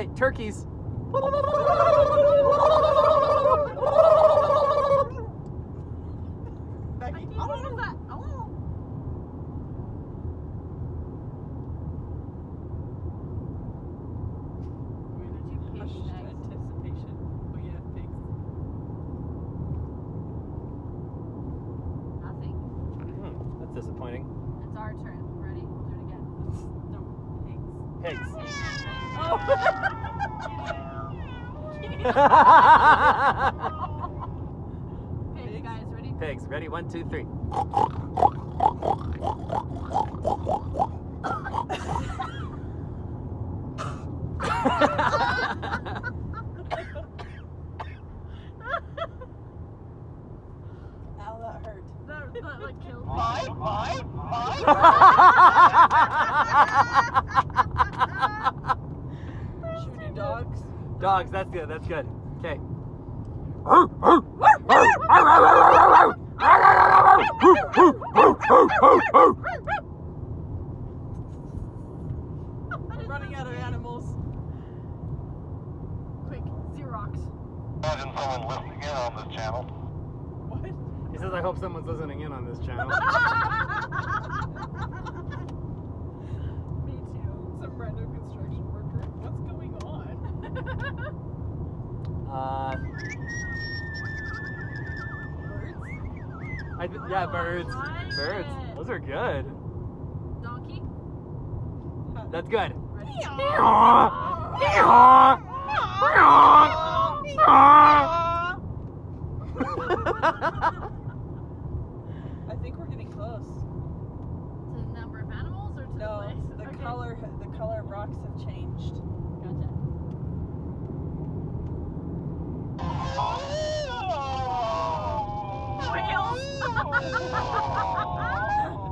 Hey, turkeys. Becky, I don't know that. Oh. Anticipation. Oh yeah, pigs. Nothing. That's disappointing. It's our turn. Ready? We'll do it again. No, pigs. Pigs. Oh. Pigs, guys. Ready? Pigs. Ready? 1, 2, 3. Ow, that hurt. That like killed me. Shooting dogs. Dogs. That's good. That's good. Okay. We're running out of animals. Quick, Xerox. Imagine someone listening in on this channel. What? He says, I hope someone's listening in on this channel. Me too. Some random construction worker. What's going on? Birds? Yeah, birds. Right. Birds. Those are good. Donkey? That's good. Ready? I think we're getting close. To the number of animals or to No, the place? the Okay. color of rocks have changed. Gotcha. Whales!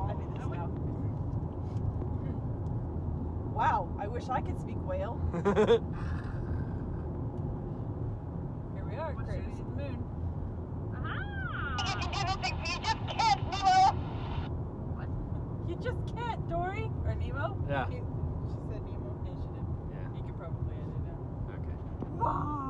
I need this now. Wow, I wish I could speak whale. Here we are, What should craters we- of the moon. Aha! What? You just can't, Dory. Or Nemo. Yeah. She said Nemo. Yeah, she did. Yeah. You could probably edit it out. Okay. Wow.